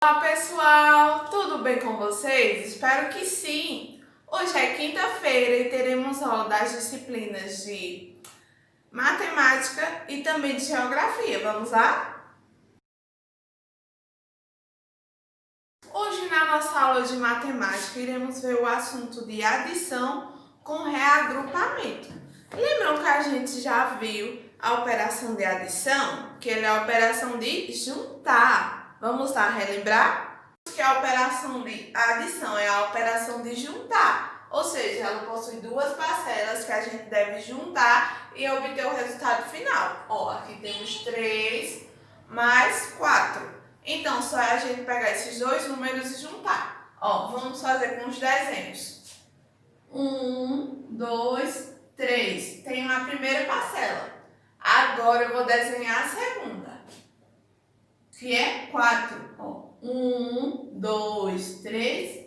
Olá pessoal, tudo bem com vocês? Espero que sim! Hoje é quinta-feira e teremos aula das disciplinas de matemática e também de geografia. Vamos lá? Hoje na nossa aula de matemática iremos ver o assunto de adição com reagrupamento. Lembram que a gente já viu a operação de adição? Que ela é a operação de juntar. Vamos lá relembrar? Que a operação de adição é a operação de juntar, ou seja, ela possui duas parcelas que a gente deve juntar e obter o resultado final. Ó, aqui temos 3 mais 4. Então, só é a gente pegar esses dois números e juntar. Ó, vamos fazer com os desenhos. 1, 2, 3. Tenho a primeira parcela. Agora eu vou desenhar a segunda, que é 4. Ó, 1, 2, 3,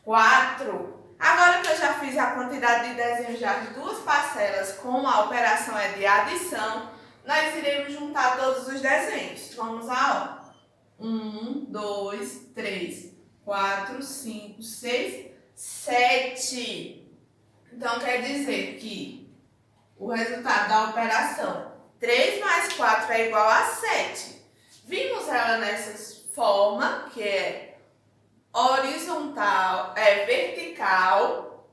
4. Agora que eu já fiz a quantidade de desenhos das duas parcelas, como a operação é de adição, nós iremos juntar todos os desenhos. Vamos lá, ó. 1, 2, 3, 4, 5, 6, 7. Então, quer dizer que o resultado da operação 3 mais 4 é igual a 7. Vimos ela nessa forma, que é horizontal, vertical.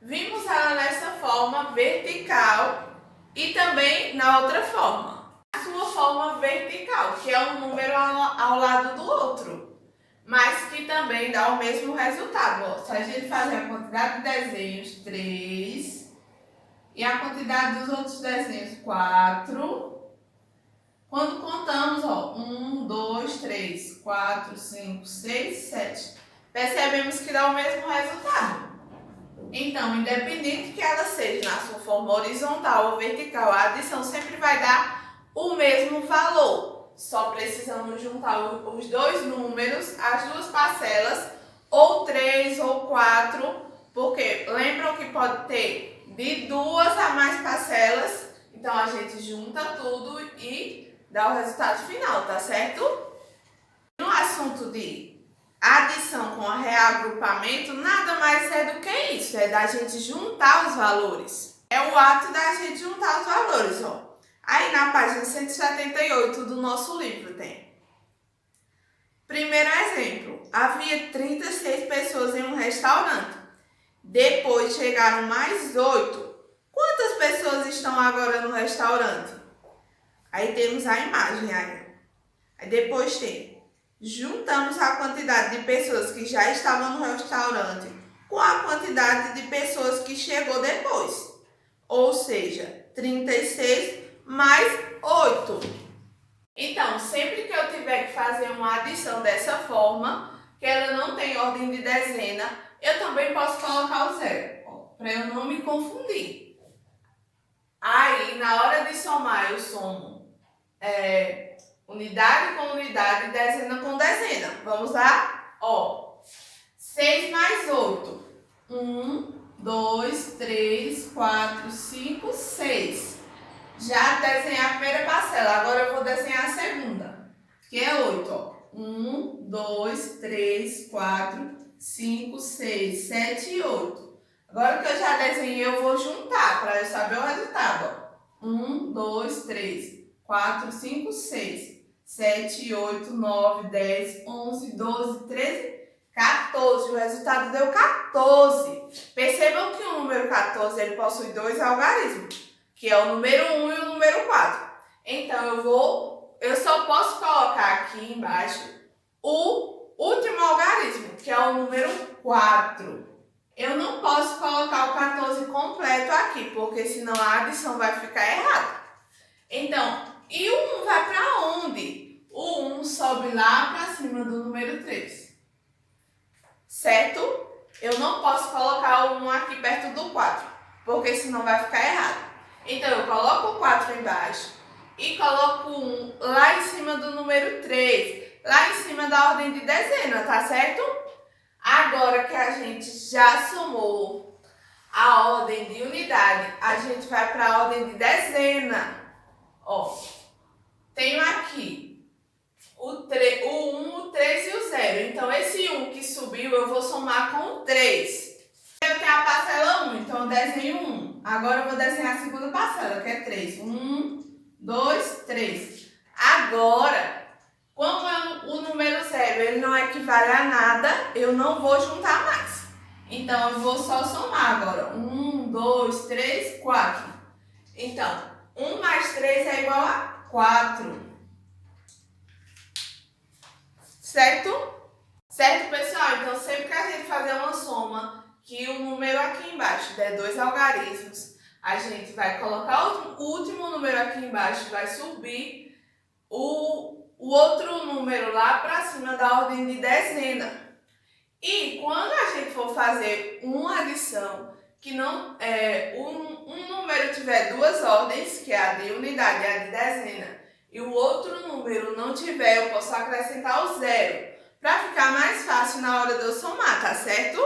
Vimos ela nessa forma vertical e também na outra forma. A sua forma vertical, que é um número ao lado do outro, mas que também dá o mesmo resultado. Ó, se a gente fazer a quantidade de desenhos, 3, e a quantidade dos outros desenhos, 4. Quando contamos, ó, 1, 2, 3, 4, 5, 6, 7, percebemos que dá o mesmo resultado. Então, independente que ela seja na sua forma horizontal ou vertical, a adição sempre vai dar o mesmo valor. Só precisamos juntar os dois números, as duas parcelas, ou 3 ou 4, porque lembram que pode ter de 2 a mais parcelas, então a gente junta tudo e dá o resultado final, tá certo? No assunto de adição com reagrupamento, nada mais é do que isso, é da gente juntar os valores. É o ato da gente juntar os valores, ó. Aí na página 178 do nosso livro tem. Primeiro exemplo, havia 36 pessoas em um restaurante. Depois chegaram mais 8. Quantas pessoas estão agora no restaurante? Aí temos a imagem aí. Aí depois tem, juntamos a quantidade de pessoas que já estavam no restaurante com a quantidade de pessoas que chegou depois. Ou seja, 36 mais 8. Então, sempre que eu tiver que fazer uma adição dessa forma, que ela não tem ordem de dezena, eu também posso colocar o zero, para eu não me confundir. Aí, na hora de somar, eu somo unidade com unidade, dezena com dezena. Vamos lá? Ó, 6 mais 8. 1, 2, 3, 4, 5, 6. Já desenhei a primeira parcela, agora eu vou desenhar a segunda, que é 8. Ó. 1, 2, 3, 4, 5, 6, 7 e 8. Agora que eu já desenhei, eu vou juntar para eu saber o resultado. Ó. 1, 2, 3, 4, 5, 6, 7, 8, 9, 10, 11, 12, 13, 14. O resultado deu 14. Percebam que o número 14 ele possui dois algarismos, que é o número 1 e o número 4. Então, eu só posso colocar aqui embaixo o último algarismo, que é o número 4. Eu não posso colocar o 14 completo aqui, porque senão a adição vai ficar errada. Então, e o 1 vai para onde? O 1 sobe lá para cima do número 3. Certo? Eu não posso colocar o 1 aqui perto do 4, porque senão vai ficar errado. Então, eu coloco o 4 embaixo e coloco o 1 lá em cima do número 3, lá em cima da ordem de dezena, tá certo? Agora que a gente já somou a ordem de unidade, a gente vai para a ordem de dezena. Ó, tenho aqui o 1, o 3 e o 0. Então, esse 1 que subiu, eu vou somar com o 3. Eu tenho a parcela 1, então eu desenho 1. Agora eu vou desenhar a segunda parcela, que é 3. 1, 2, 3. Agora, como o número 0 ele não equivale a nada, eu não vou juntar mais. Então, eu vou só somar agora. 1, 2, 3, 4. Então, 1 mais 3 é igual a 4. Certo? Certo, pessoal? Então, sempre que a gente fazer uma soma, que o número aqui embaixo der 2 algarismos, a gente vai colocar o último número aqui embaixo, vai subir o outro número lá para cima da ordem de dezena. E quando a gente for fazer uma adição, que não um número tiver duas ordens, que é a de unidade e a de dezena, e o outro número não tiver, eu posso acrescentar o 0, para ficar mais fácil na hora de eu somar, tá certo?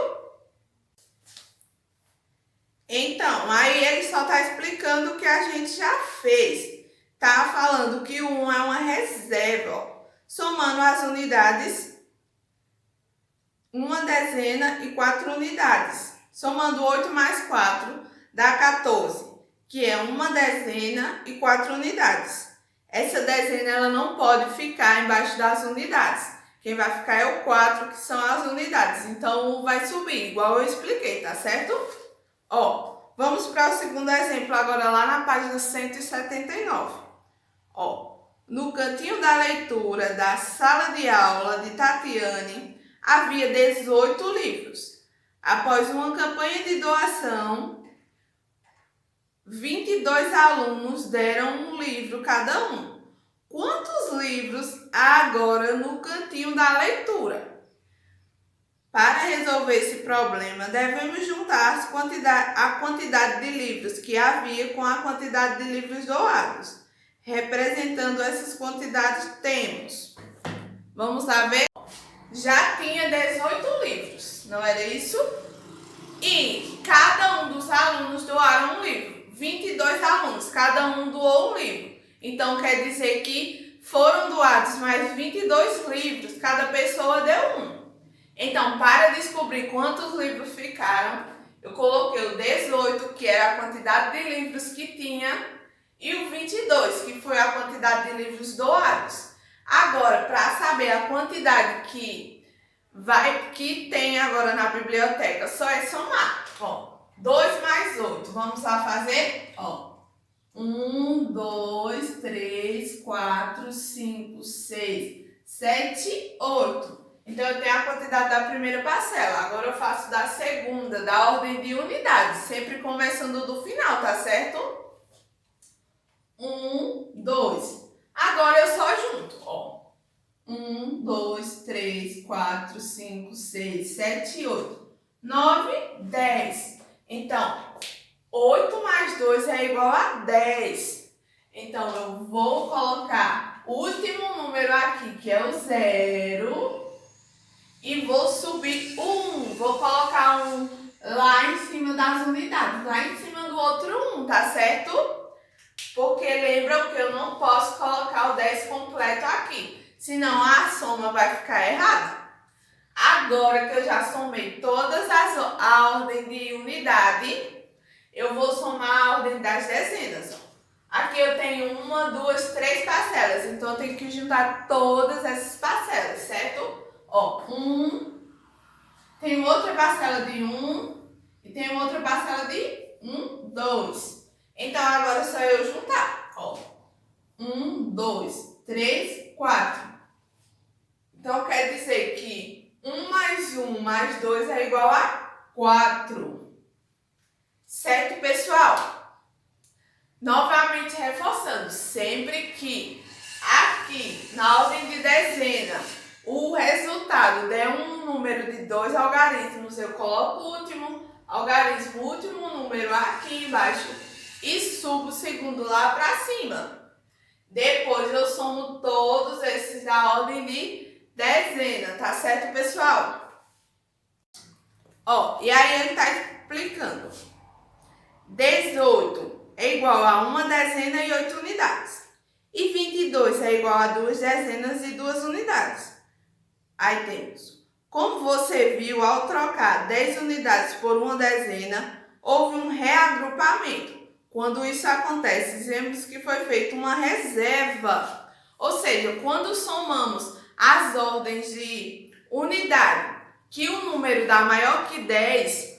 Então, aí ele só está explicando o que a gente já fez. Tá falando que o 1 é uma reserva, ó. Somando as unidades, uma dezena e 4 unidades. Somando 8 mais 4 dá 14, que é uma dezena e 4 unidades. Essa dezena ela não pode ficar embaixo das unidades. Quem vai ficar é o 4, que são as unidades. Então, vai subir, igual eu expliquei, tá certo? Ó, vamos para o segundo exemplo agora lá na página 179. Ó, no cantinho da leitura da sala de aula de Tatiane, havia 18 livros. Após uma campanha de doação, 22 alunos deram um livro cada um. Quantos livros há agora no cantinho da leitura? Para resolver esse problema, devemos juntar a quantidade de livros que havia com a quantidade de livros doados. Representando essas quantidades, temos. Vamos lá ver? Já tinha 18 livros, não era isso? E cada um dos alunos doaram um livro. 22 alunos, cada um doou um livro. Então, quer dizer que foram doados mais 22 livros, cada pessoa deu um. Então, para descobrir quantos livros ficaram, eu coloquei o 18, que era a quantidade de livros que tinha, e o 22, que foi a quantidade de livros doados. Agora, para saber a quantidade que tem agora na biblioteca, só é somar. Ó, 2 mais 8. Vamos lá fazer? Ó, 1, 2, 3, 4, 5, 6, 7, 8. Então, eu tenho a quantidade da primeira parcela. Agora, eu faço da segunda, da ordem de unidades, sempre começando do final, tá certo? 1, 2. Agora, eu só junto, ó. 1, 2, 3, 4, 5, 6, 7, 8, 9, 10. Então, 8 mais 2 é igual a 10. Então, eu vou colocar o último número aqui, que é o 0, e vou subir 1. Vou colocar 1 lá em cima das unidades, lá em cima do outro 1, tá certo? Porque lembram que eu não posso colocar o 10 completo aqui, senão a soma vai ficar errada. Agora que eu já somei todas a ordem de unidade, eu vou somar a ordem das dezenas. Aqui eu tenho 1, 2, 3 parcelas, então eu tenho que juntar todas essas parcelas, certo? Ó, 1, tem outra parcela de 1 e tem outra parcela de 2. Então agora é só eu juntar. Ó, 1, 2, 3, 4. Então quer dizer que 1 mais 1 mais 2 é igual a 4. Certo, pessoal? Novamente reforçando, sempre que aqui na ordem de dezena o resultado der um número de 2 algarismos, eu coloco o último algarismo, o último número aqui embaixo e subo o segundo lá para cima. Depois eu somo todos esses da ordem de dezena, tá certo, pessoal? Ó, e aí ele está explicando. 18 é igual a uma dezena e 8 unidades. E 22 é igual a 2 dezenas e 2 unidades. Aí temos, como você viu, ao trocar 10 unidades por uma dezena, houve um reagrupamento. Quando isso acontece, dizemos que foi feita uma reserva. Ou seja, quando somamos as ordens de unidade, que o número dá maior que 10,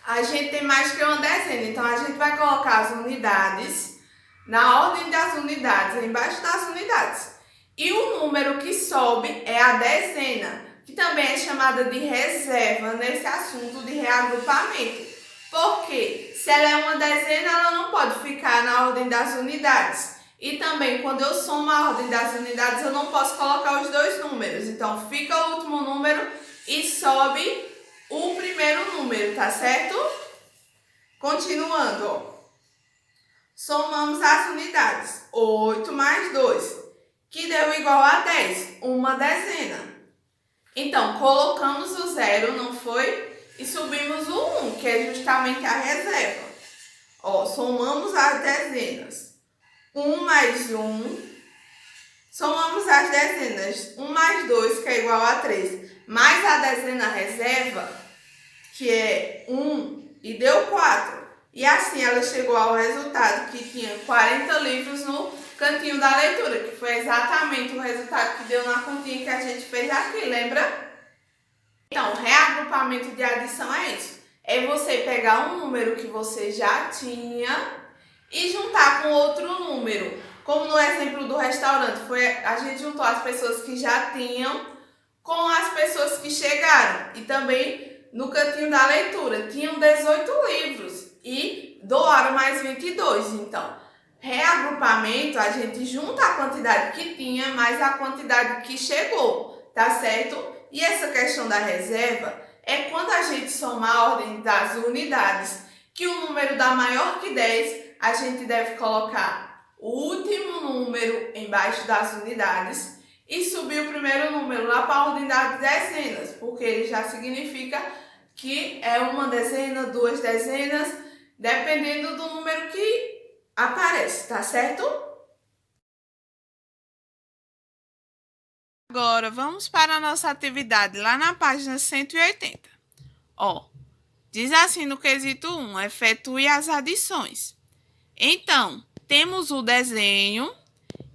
a gente tem mais que uma dezena. Então, a gente vai colocar as unidades na ordem das unidades, embaixo das unidades. E o número que sobe é a dezena, que também é chamada de reserva nesse assunto de reagrupamento. Porque se ela é uma dezena, ela não pode ficar na ordem das unidades. E também, quando eu somo a ordem das unidades, eu não posso colocar os dois números. Então, fica o último número e sobe o primeiro número, tá certo? Continuando, ó. Somamos as unidades. 8 mais 2, que deu igual a 10, uma dezena. Então, colocamos o 0, não foi? E subimos o 1, que é justamente a reserva. Ó, somamos as dezenas. 1 mais 1. Somamos as dezenas. 1 mais 2, que é igual a 3. Mais a dezena reserva, que é 1, e deu 4. E assim ela chegou ao resultado que tinha 40 livros no cantinho da leitura, que foi exatamente o resultado que deu na continha que a gente fez aqui, lembra? Então, reagrupamento de adição é isso. É você pegar um número que você já tinha e juntar com outro número. Como no exemplo do restaurante, a gente juntou as pessoas que já tinham com as pessoas que chegaram. E também no cantinho da leitura, tinham 18 livros e doaram mais 22. Então, reagrupamento, a gente junta a quantidade que tinha mais a quantidade que chegou, tá certo? E essa questão da reserva é quando a gente soma a ordem das unidades, que o número dá maior que 10, a gente deve colocar o último número embaixo das unidades e subir o primeiro número lá para a ordem das dezenas, porque ele já significa que é uma dezena, 2 dezenas, dependendo do número que aparece, tá certo? Agora, vamos para a nossa atividade lá na página 180. Ó, diz assim no quesito 1, efetue as adições. Então, temos o desenho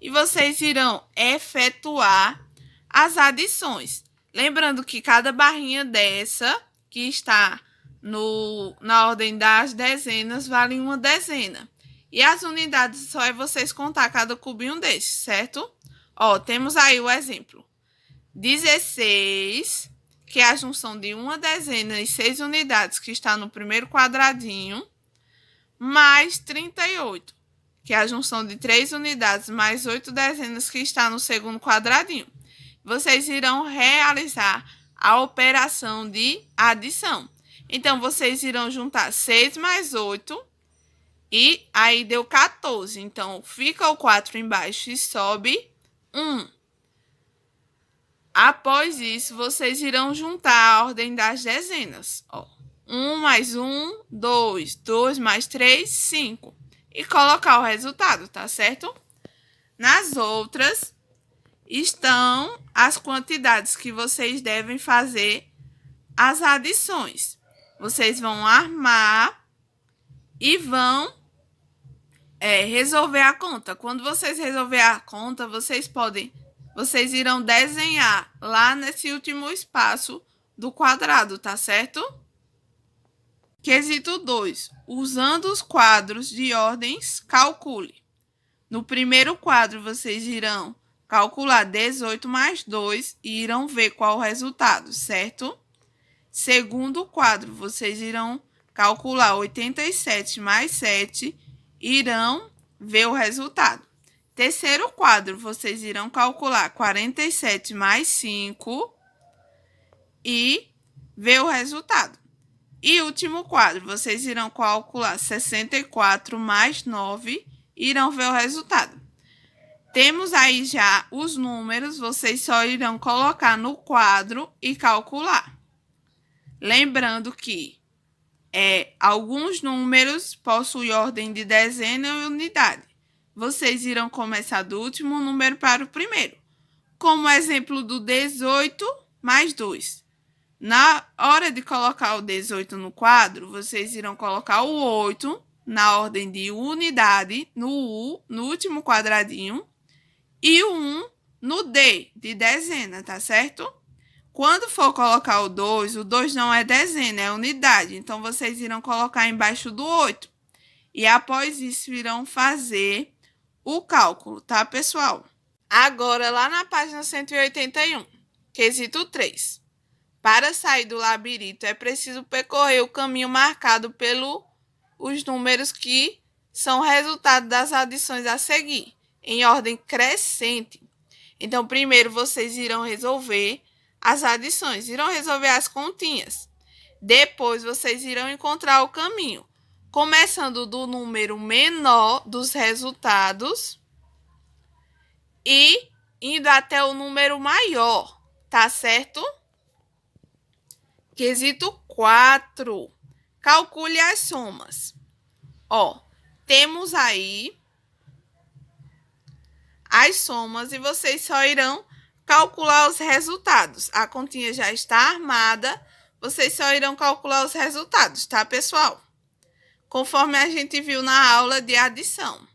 e vocês irão efetuar as adições. Lembrando que cada barrinha dessa, que está na ordem das dezenas, vale uma dezena. E as unidades só é vocês contar cada cubinho desse, certo? Ó, temos aí o exemplo. 16, que é a junção de uma dezena e 6 unidades, que está no primeiro quadradinho, mais 38, que é a junção de 3 unidades mais 8 dezenas, que está no segundo quadradinho. Vocês irão realizar a operação de adição. Então, vocês irão juntar 6 mais 8 e aí deu 14. Então, fica o 4 embaixo e sobe 1. Após isso, vocês irão juntar a ordem das dezenas. Ó, 1 mais 1, 2. 2 mais 3, 5. E colocar o resultado, tá certo? Nas outras, estão as quantidades que vocês devem fazer as adições. Vocês vão armar e vão resolver a conta. Quando vocês resolver a conta, vocês irão desenhar lá nesse último espaço do quadrado, tá certo? Quesito 2. Usando os quadros de ordens, calcule. No primeiro quadro, vocês irão calcular 18 mais 2 e irão ver qual o resultado, certo? Segundo quadro, vocês irão calcular 87 mais 7 e irão ver o resultado. Terceiro quadro, vocês irão calcular 47 mais 5 e ver o resultado. E último quadro, vocês irão calcular 64 mais 9 e irão ver o resultado. Temos aí já os números, vocês só irão colocar no quadro e calcular. Lembrando que alguns números possuem ordem de dezena e unidade. vocês irão começar do último número para o primeiro. Como exemplo do 18 mais 2. Na hora de colocar o 18 no quadro, vocês irão colocar o 8 na ordem de unidade, no U, no último quadradinho, e o 1 no D, de dezena, tá certo? Quando for colocar o 2 não é dezena, é unidade. Então, vocês irão colocar embaixo do 8. E após isso, irão fazer o cálculo, tá, pessoal? Agora, lá na página 181, quesito 3. Para sair do labirinto, é preciso percorrer o caminho marcado pelos números que são resultado das adições a seguir, em ordem crescente. Então, primeiro vocês irão resolver as adições, irão resolver as continhas. Depois, vocês irão encontrar o caminho, começando do número menor dos resultados e indo até o número maior, tá certo? Quesito 4. Calcule as somas. Ó, temos aí as somas e vocês só irão calcular os resultados. A continha já está armada, vocês só irão calcular os resultados, tá, pessoal? Conforme a gente viu na aula de adição.